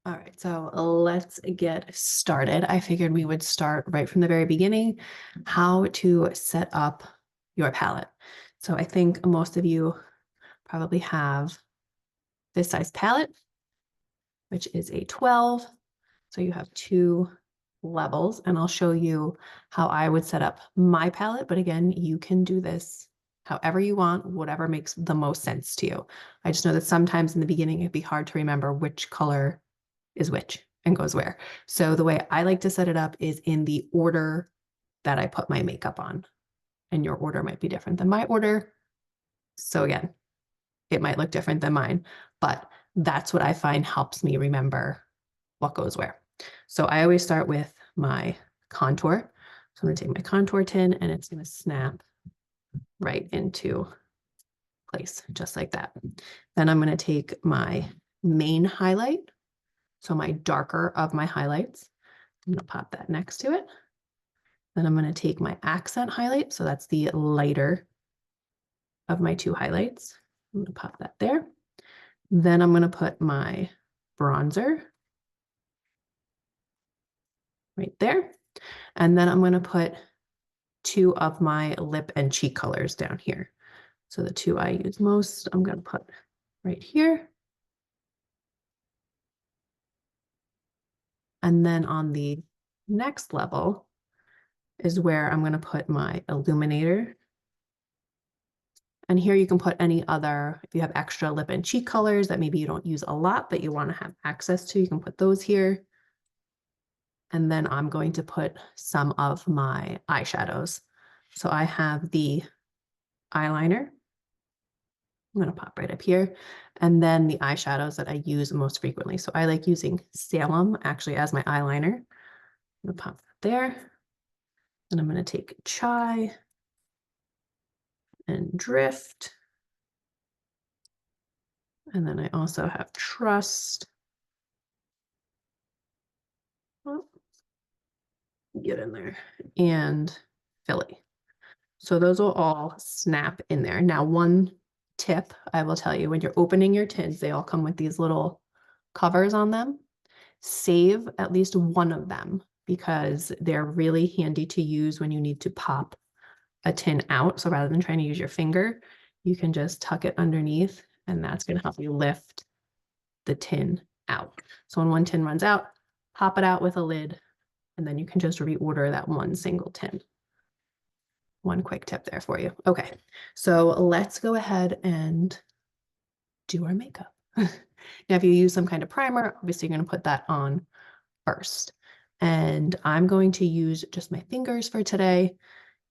All right, so let's get started. I figured we would start right from the very beginning, how to set up your palette. So I think most of you probably have this size palette, which is a 12. So you have two levels, and I'll show you how I would set up my palette. But again, you can do this however you want, whatever makes the most sense to you. I just know that sometimes in the beginning, it'd be hard to remember which color is which and goes where. So the way I like to set it up is in the order that I put my makeup on. And your order might be different than my order. So again, it might look different than mine, but that's what I find helps me remember what goes where. So I always start with my contour. So I'm going to take my contour tin and it's going to snap right into place, just like that. Then I'm going to take my main highlight, so my darker of my highlights. I'm going to pop that next to it. Then I'm going to take my accent highlight, so that's the lighter of my two highlights. I'm going to pop that there. Then I'm going to put my bronzer right there. And then I'm going to put two of my lip and cheek colors down here. So the two I use most, I'm going to put right here. And then on the next level is where I'm going to put my illuminator. And here you can put any other, if you have extra lip and cheek colors that maybe you don't use a lot, but you want to have access to, you can put those here. And then I'm going to put some of my eyeshadows. So I have the eyeliner. I'm going to pop right up here. And then the eyeshadows that I use most frequently. So I like using Salem actually as my eyeliner. I'm going to pop that there. And I'm going to take Chai and Drift. And then I also have Trust. Oh, get in there. And Philly. So those will all snap in there. Now, one tip I will tell you, when you're opening your tins, they all come with these little covers on them. Save at least one of them because they're really handy to use when you need to pop a tin out. So rather than trying to use your finger, you can just tuck it underneath and that's going to help you lift the tin out. So when one tin runs out, pop it out with a lid and then you can just reorder that one single tin. One quick tip there for you. Okay, so let's go ahead and do our makeup. Now, if you use some kind of primer, obviously you're going to put that on first. And I'm going to use just my fingers for today.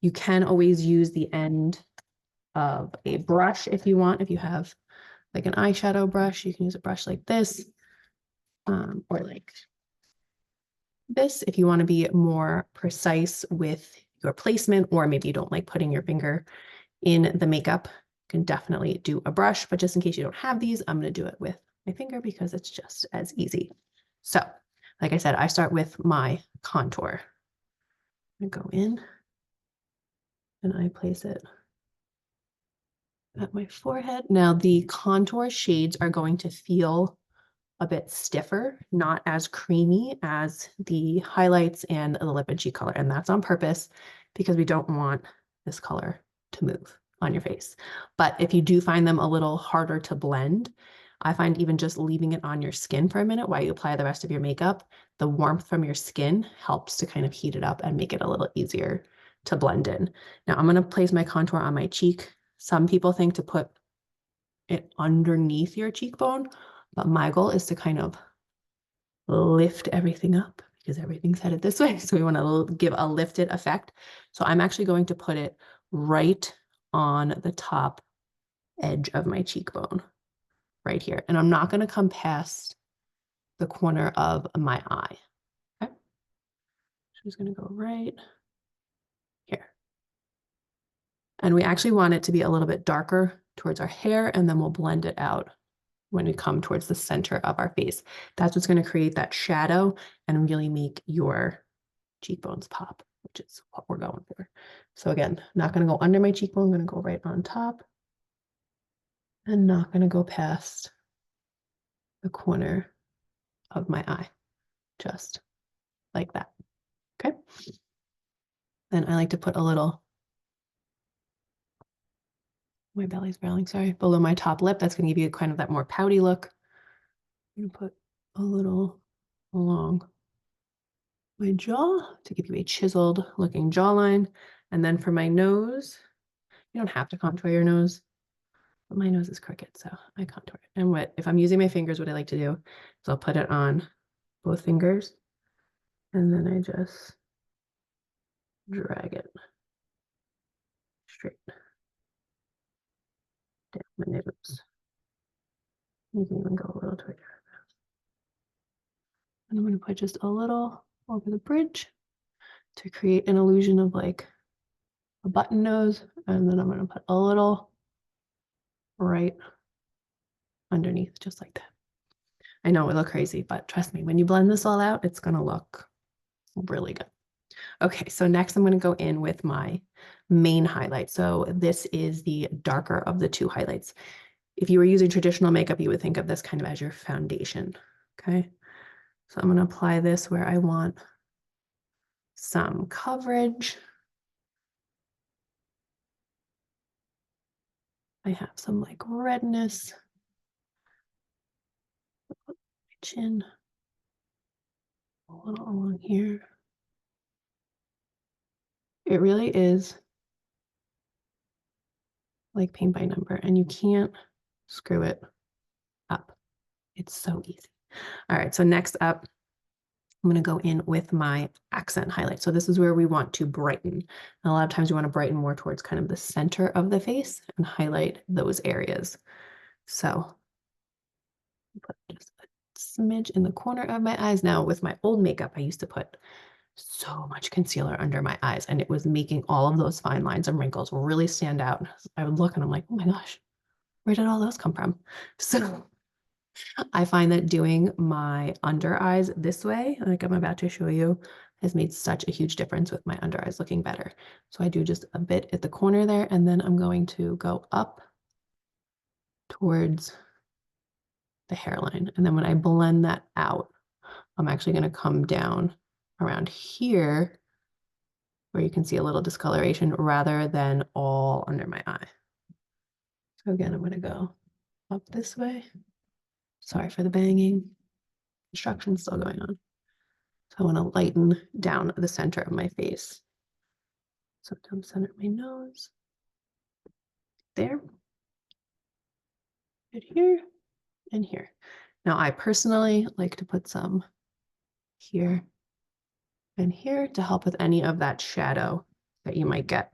You can always use the end of a brush if you want. If you have like an eyeshadow brush, you can use a brush like this, or like this if you want to be more precise with your placement, or maybe you don't like putting your finger in the makeup. You can definitely do a brush, but just in case you don't have these, I'm going to do it with my finger because it's just as easy. So, like I said, I start with my contour. I'm going to go in and I place it at my forehead. Now, the contour shades are going to feel a bit stiffer, not as creamy as the highlights and the lip and cheek color. And that's on purpose because we don't want this color to move on your face. But if you do find them a little harder to blend, I find even just leaving it on your skin for a minute while you apply the rest of your makeup, the warmth from your skin helps to kind of heat it up and make it a little easier to blend in. Now I'm going to place my contour on my cheek. Some people think to put it underneath your cheekbone, but my goal is to kind of lift everything up because everything's headed this way. So we want to give a lifted effect. So I'm actually going to put it right on the top edge of my cheekbone, right here. And I'm not going to come past the corner of my eye. Okay. So I'm just going to go right here. And we actually want it to be a little bit darker towards our hair, and then we'll blend it out when we come towards the center of our face. That's what's going to create that shadow and really make your cheekbones pop, which is what we're going for. So again, not going to go under my cheekbone, I'm going to go right on top and not going to go past the corner of my eye, just like that. Okay. Then I like to put a little, my belly's growling, sorry, below my top lip. That's going to give you kind of that more pouty look. I'm going to put a little along my jaw to give you a chiseled looking jawline. And then for my nose, you don't have to contour your nose, but my nose is crooked, so I contour it. And if I'm using my fingers, what I like to do is I'll put it on both fingers, and then I just drag it straight down my nose. You can even go a little toward your eyebrows. And I'm going to put just a little over the bridge to create an illusion of like a button nose. And then I'm going to put a little right underneath, just like that. I know it look crazy, but trust me, when you blend this all out, it's going to look really good. Okay, so next I'm going to go in with my main highlight. So this is the darker of the two highlights. If you were using traditional makeup, you would think of this kind of as your foundation. Okay, so I'm going to apply this where I want some coverage. I have some like redness. My chin a little along here. It really is like paint by number, and you can't screw it up. It's so easy. All right, so next up, I'm going to go in with my accent highlight. So this is where we want to brighten. And a lot of times you want to brighten more towards kind of the center of the face and highlight those areas. So put just a smidge in the corner of my eyes. Now with my old makeup, I used to put so much concealer under my eyes, and it was making all of those fine lines and wrinkles really stand out. I would look and I'm like, oh my gosh, where did all those come from? So I find that doing my under eyes this way, like I'm about to show you, has made such a huge difference with my under eyes looking better. So I do just a bit at the corner there, and then I'm going to go up towards the hairline. And then when I blend that out, I'm actually going to come down around here where you can see a little discoloration rather than all under my eye. So again, I'm going to go up this way. Sorry for the banging. Construction's still going on. So I want to lighten down the center of my face. So down the center of my nose. There. Right here and here. Now I personally like to put some here and here to help with any of that shadow that you might get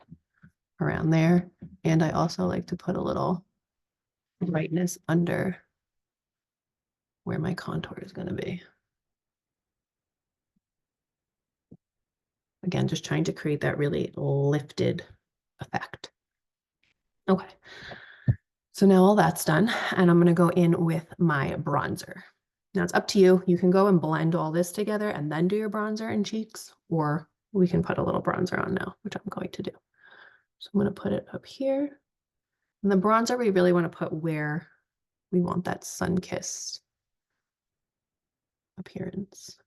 around there. And I also like to put a little brightness under where my contour is going to be. Again, just trying to create that really lifted effect. Okay. So now all that's done, and I'm going to go in with my bronzer. Now it's up to you. You can go and blend all this together and then do your bronzer and cheeks, or we can put a little bronzer on now, which I'm going to do. So I'm going to put it up here. And the bronzer, we really want to put where we want that sun-kissed appearance.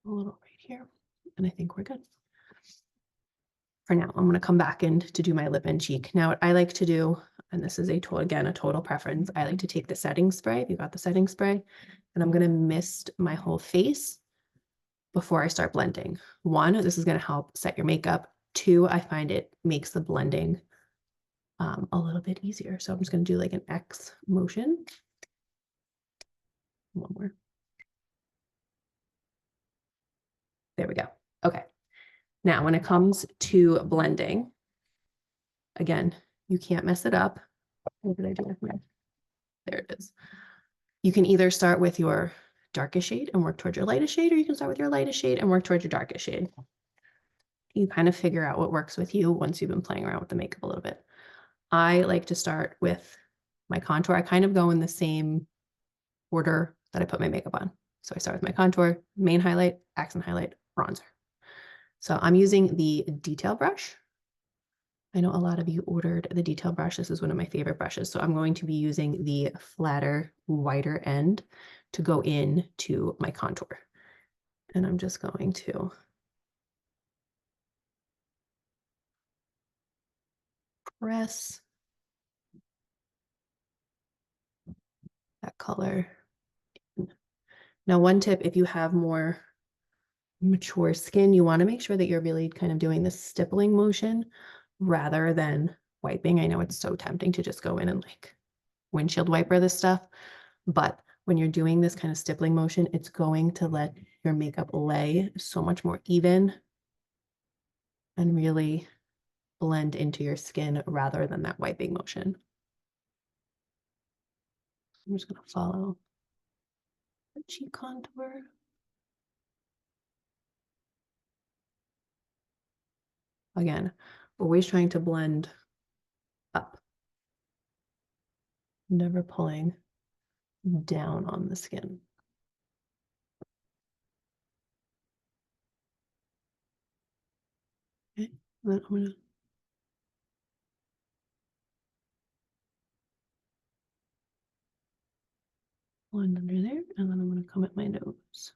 A little right here, and I think we're good. For now, I'm going to come back in to do my lip and cheek. Now, what I like to do, and this is again, a total preference, I like to take the setting spray, if you got the setting spray, and I'm going to mist my whole face before I start blending. One, this is going to help set your makeup. Two, I find it makes the blending a little bit easier. So I'm just going to do like an X motion. One more. There we go. Okay. Now, when it comes to blending, again, you can't mess it up. What did I do with my? There it is. You can either start with your darkest shade and work towards your lightest shade, or you can start with your lightest shade and work towards your darkest shade. You kind of figure out what works with you once you've been playing around with the makeup a little bit. I like to start with my contour. I kind of go in the same order that I put my makeup on. So I start with my contour, main highlight, accent highlight, bronzer. So I'm using the detail brush, I know a lot of you ordered the detail brush. This is one of my favorite brushes. So I'm going to be using the flatter, wider end to go into my contour. And I'm just going to press that color. Now, one tip, if you have more mature skin, you want to make sure that you're really kind of doing this stippling motion rather than wiping. I know it's so tempting to just go in and like windshield wiper this stuff, but when you're doing this kind of stippling motion, it's going to let your makeup lay so much more even and really blend into your skin rather than that wiping motion. I'm just going to follow the cheek contour. Again, always trying to blend up, never pulling down on the skin. Okay, then I'm going to blend under there, and then I'm going to come at my nose.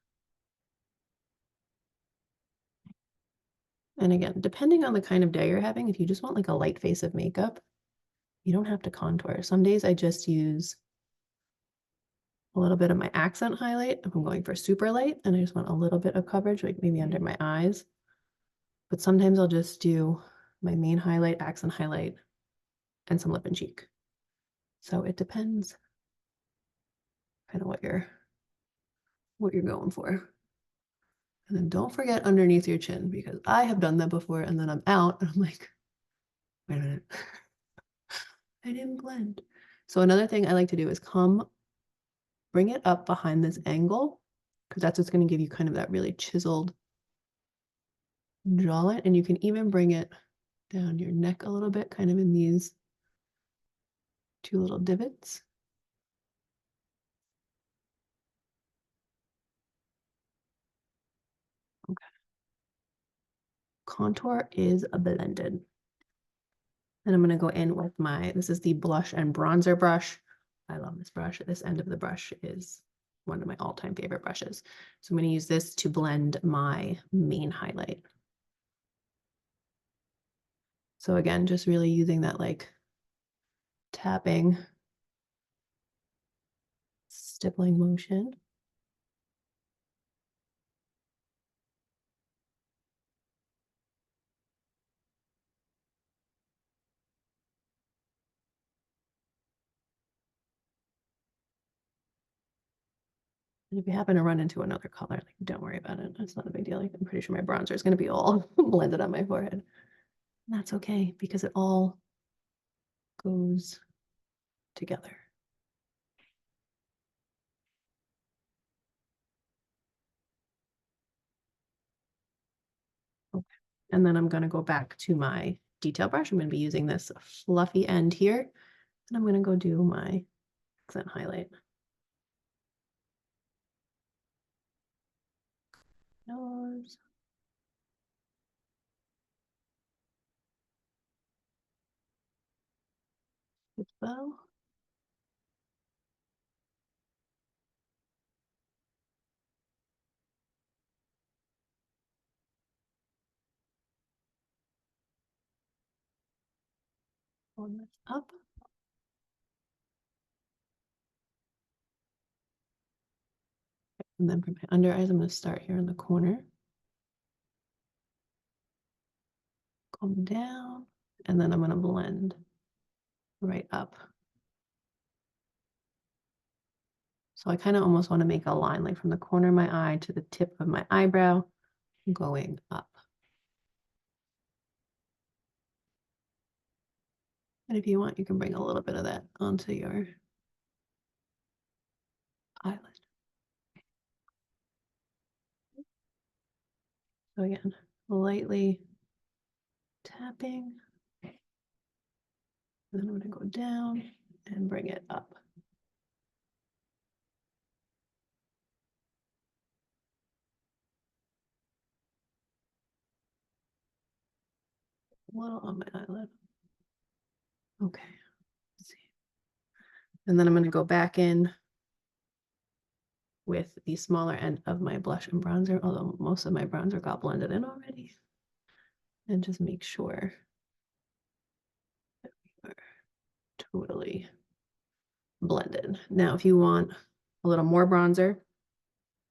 And again, depending on the kind of day you're having, if you just want like a light face of makeup, you don't have to contour. Some days I just use a little bit of my accent highlight if I'm going for super light and I just want a little bit of coverage, like maybe under my eyes. But sometimes I'll just do my main highlight, accent highlight, and some lip and cheek. So it depends kind of what you're going for. And then don't forget underneath your chin, because I have done that before and then I'm out and I'm like, wait a minute, I didn't blend. So another thing I like to do is bring it up behind this angle, because that's what's going to give you kind of that really chiseled jawline. And you can even bring it down your neck a little bit, kind of in these two little divots. Okay. Contour is blended. And I'm going to go in with this is the blush and bronzer brush. I love this brush. This end of the brush is one of my all-time favorite brushes. So I'm going to use this to blend my main highlight. So again, just really using that like tapping, stippling motion. And if you happen to run into another color, like, don't worry about it. It's not a big deal. I'm pretty sure my bronzer is going to be all blended on my forehead. And that's okay because it all goes together. Okay. And then I'm going to go back to my detail brush. I'm going to be using this fluffy end here. And I'm going to go do my accent highlight. Nose. Good bow. Pull this up. And then for my under eyes, I'm going to start here in the corner. Come down. And then I'm going to blend right up. So I kind of almost want to make a line like from the corner of my eye to the tip of my eyebrow going up. And if you want, you can bring a little bit of that onto your eyelid. So again, lightly tapping. And then I'm going to go down and bring it up. A little on my eyelid. Okay. Let's see. And then I'm going to go back in with the smaller end of my blush and bronzer, although most of my bronzer got blended in already. And just make sure that we are totally blended. Now, if you want a little more bronzer,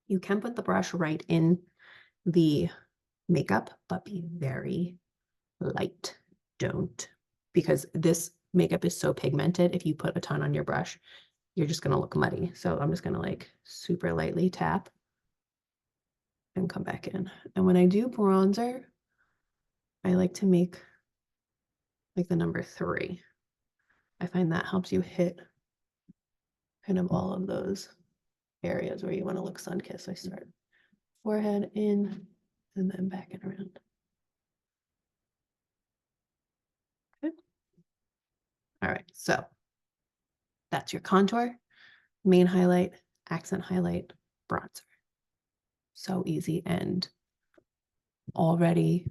you can put the brush right in the makeup, but be very light. Don't, because this makeup is so pigmented. If you put a ton on your brush, you're just going to look muddy. So I'm just going to like super lightly tap and come back in. And when I do bronzer, I like to make like the number 3. I find that helps you hit kind of all of those areas where you want to look sun-kissed. I start forehead in and then back and around. Okay. All right, so that's your contour, main highlight, accent highlight, bronzer. So easy and already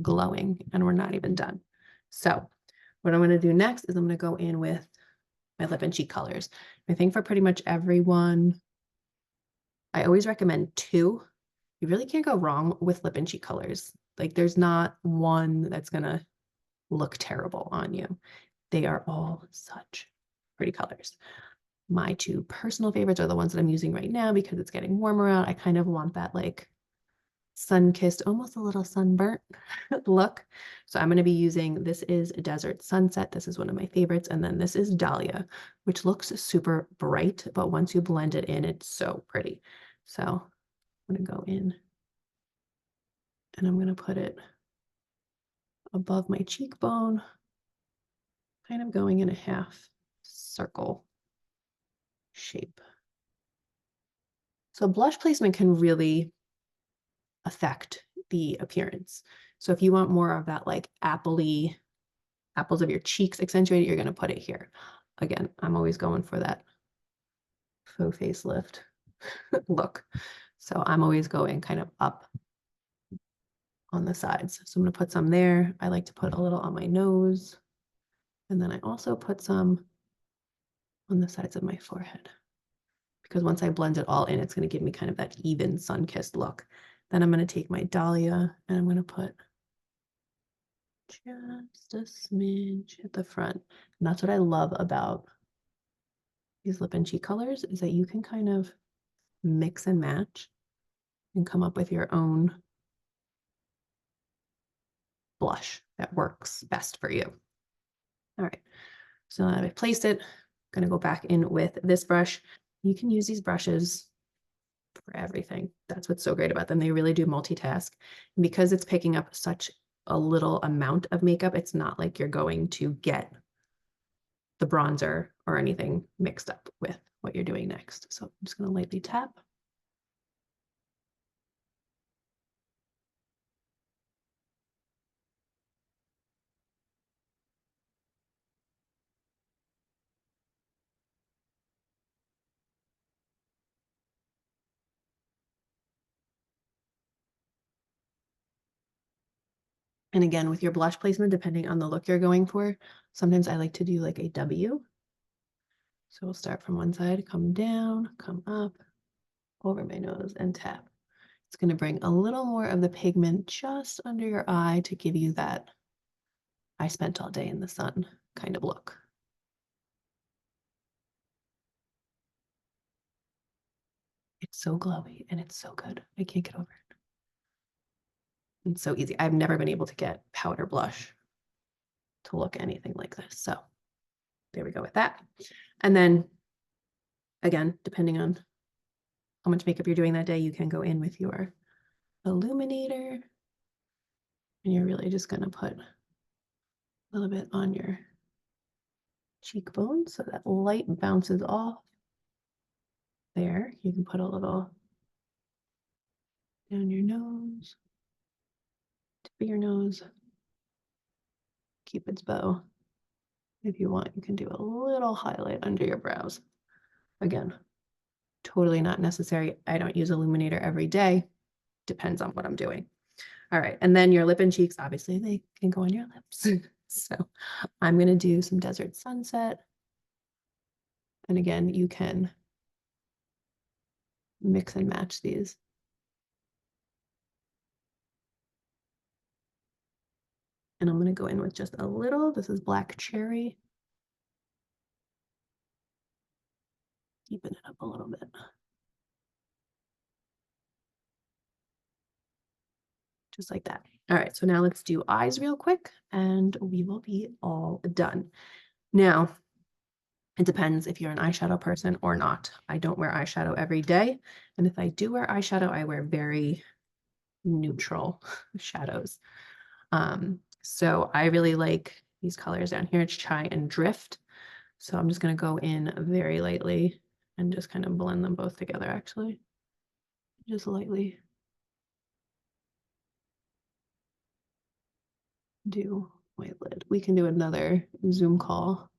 glowing, and we're not even done. So what I'm going to do next is I'm going to go in with my lip and cheek colors. I think for pretty much everyone, I always recommend 2. You really can't go wrong with lip and cheek colors. Like there's not one that's going to look terrible on you. They are all such pretty colors. My 2 personal favorites are the ones that I'm using right now because it's getting warmer out. I kind of want that like sun-kissed, almost a little sunburnt look. So I'm going to be using, this is Desert Sunset. This is one of my favorites. And then this is Dahlia, which looks super bright, but once you blend it in, it's so pretty. So I'm going to go in and I'm going to put it above my cheekbone, kind of going in a half circle shape. So blush placement can really affect the appearance. So if you want more of that like appley, apples of your cheeks accentuated, you're going to put it here. Again, I'm always going for that faux facelift look. So I'm always going kind of up on the sides. So I'm going to put some there. I like to put a little on my nose. And then I also put some on the sides of my forehead, because once I blend it all in, it's going to give me kind of that even sun-kissed look. Then I'm going to take my Dahlia and I'm going to put just a smidge at the front. And that's what I love about these lip and cheek colors, is that you can kind of mix and match and come up with your own blush that works best for you. All right, so now that I've placed it, I'm going to go back in with this brush. You can use these brushes for everything. That's what's so great about them. They really do multitask. And because it's picking up such a little amount of makeup, it's not like you're going to get the bronzer or anything mixed up with what you're doing next. So I'm just going to lightly tap. And again, with your blush placement, depending on the look you're going for, sometimes I like to do like a W. So we'll start from one side, come down, come up, over my nose, and tap. It's going to bring a little more of the pigment just under your eye to give you that I spent all day in the sun kind of look. It's so glowy and it's so good. I can't get over it. It's so easy. I've never been able to get powder blush to look anything like this. So there we go with that. And then again, depending on how much makeup you're doing that day, you can go in with your illuminator and you're really just going to put a little bit on your cheekbone so that light bounces off. There, you can put a little down your nose, tip of your nose, Cupid's bow. If you want, you can do a little highlight under your brows. Again, totally not necessary. I don't use illuminator every day. Depends on what I'm doing. All right, and then your lip and cheeks, obviously they can go on your lips. So I'm going to do some Desert Sunset. And again, you can mix and match these. And I'm going to go in with just a little. This is Black Cherry. Deepen it up a little bit. Just like that. All right, so now let's do eyes real quick and we will be all done. Now, it depends if you're an eyeshadow person or not. I don't wear eyeshadow every day. And if I do wear eyeshadow, I wear very neutral shadows. So I really like these colors down here. It's Chai and Drift. So I'm just going to go in very lightly and just kind of blend them both together, actually. Just lightly do white lid. We can do another Zoom call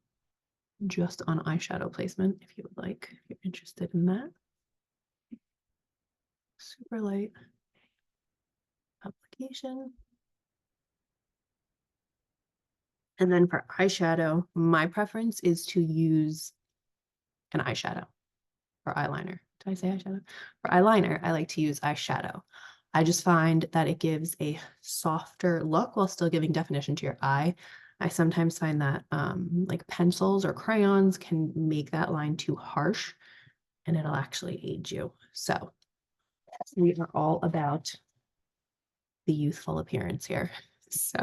just on eyeshadow placement if you would like, if you're interested in that. Super light application. And then for eyeshadow, my preference is to use an eyeshadow for eyeliner. Did I say eyeshadow? For eyeliner, I like to use eyeshadow. I just find that it gives a softer look while still giving definition to your eye. I sometimes find that like pencils or crayons can make that line too harsh and it'll actually age you. So we are all about the youthful appearance here. So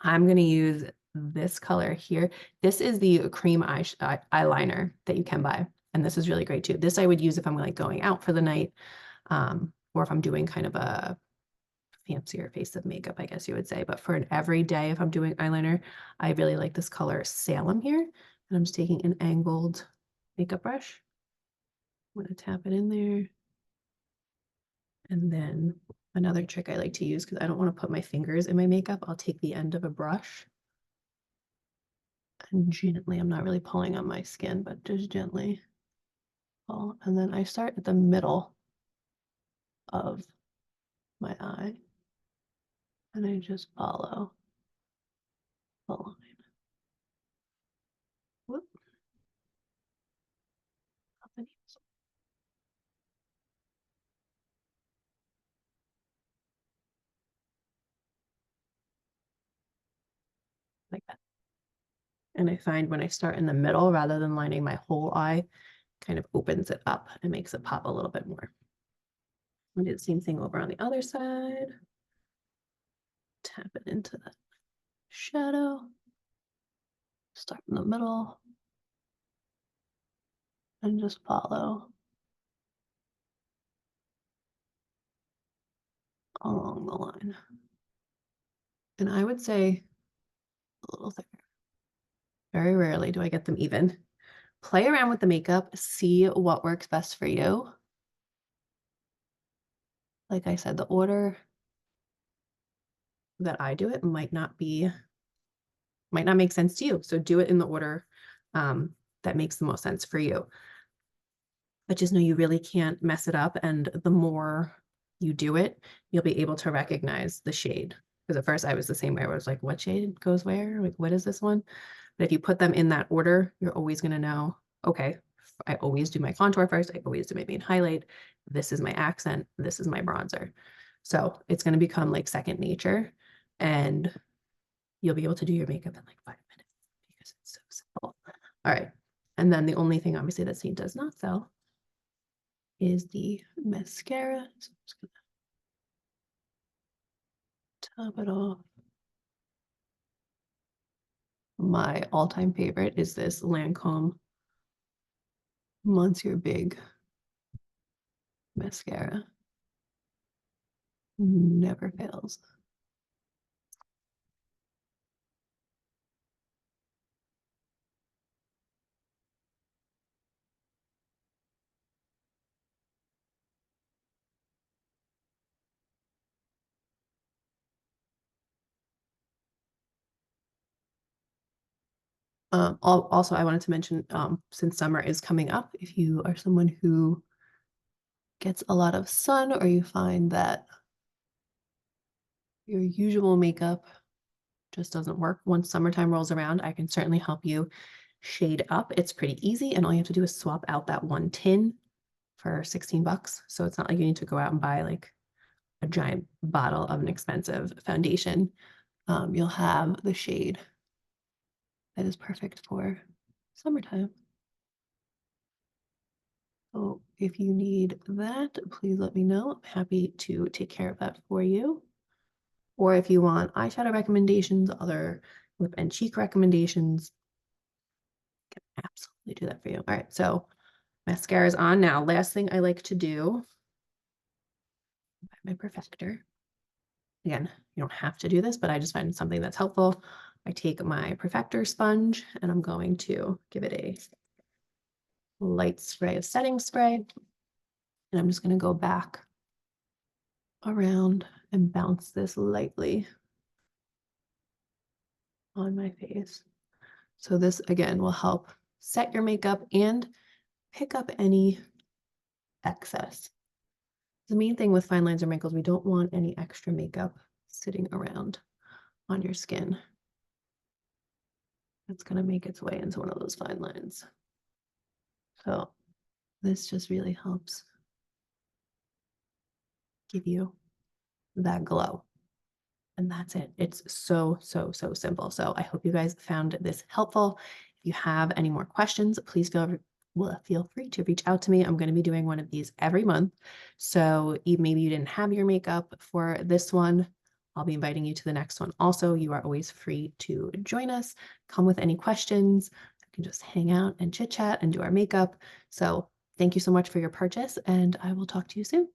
I'm going to use this color here. This is the cream eyeliner that you can buy. And this is really great too. This I would use if I'm like going out for the night, or if I'm doing kind of a fancier face of makeup, I guess you would say. But for an everyday, if I'm doing eyeliner, I really like this color Salem here. And I'm just taking an angled makeup brush. I'm going to tap it in there. And then another trick I like to use, because I don't want to put my fingers in my makeup, I'll take the end of a brush and gently, I'm not really pulling on my skin, but just gently pull. And then I start at the middle of my eye and I just follow the line. Whoop. Like that. And I find when I start in the middle rather than lining my whole eye, kind of opens it up and makes it pop a little bit more. I'll do the same thing over on the other side. Tap it into the shadow. Start in the middle. And just follow along the line. And I would say a little thicker. Very rarely do I get them even. Play around with the makeup, see what works best for you. Like I said, the order that I do it might not make sense to you. So do it in the order that makes the most sense for you. But just know you really can't mess it up. And the more you do it, you'll be able to recognize the shade. Because at first I was the same way. I was like, what shade goes where? Like, what is this one? But if you put them in that order, you're always going to know, okay, I always do my contour first. I always do my main highlight. This is my accent. This is my bronzer. So it's going to become like second nature. And you'll be able to do your makeup in like 5 minutes because it's so simple. All right. And then the only thing obviously that SEINT does not sell is the mascara. So I'm just gonna top it off. My all-time favorite is this Lancome Monsieur Big mascara. Never fails. Also, I wanted to mention, since summer is coming up, if you are someone who gets a lot of sun or you find that your usual makeup just doesn't work. Once summertime rolls around, I can certainly help you shade up. It's pretty easy, and all you have to do is swap out that one tin for 16 bucks. So it's not like you need to go out and buy like a giant bottle of an expensive foundation. You'll have the shade that is perfect for summertime. So if you need that, please let me know. I'm happy to take care of that for you. Or if you want eyeshadow recommendations, other lip and cheek recommendations, I can absolutely do that for you. All right, so mascara is on now. Last thing I like to do, my perfector. Again, you don't have to do this, but I just find something that's helpful. I take my perfector sponge and I'm going to give it a light spray of setting spray. And I'm just going to go back around and bounce this lightly on my face. So this again will help set your makeup and pick up any excess. The main thing with fine lines or wrinkles, we don't want any extra makeup sitting around on your skin. It's going to make its way into one of those fine lines. So this just really helps give you that glow. And that's it. It's so simple. So I hope you guys found this helpful. If you have any more questions, please feel free to reach out to me. I'm going to be doing one of these every month. So maybe you didn't have your makeup for this one. I'll be inviting you to the next one. Also, you are always free to join us. Come with any questions. I can just hang out and chit chat and do our makeup. So thank you so much for your purchase, and I will talk to you soon.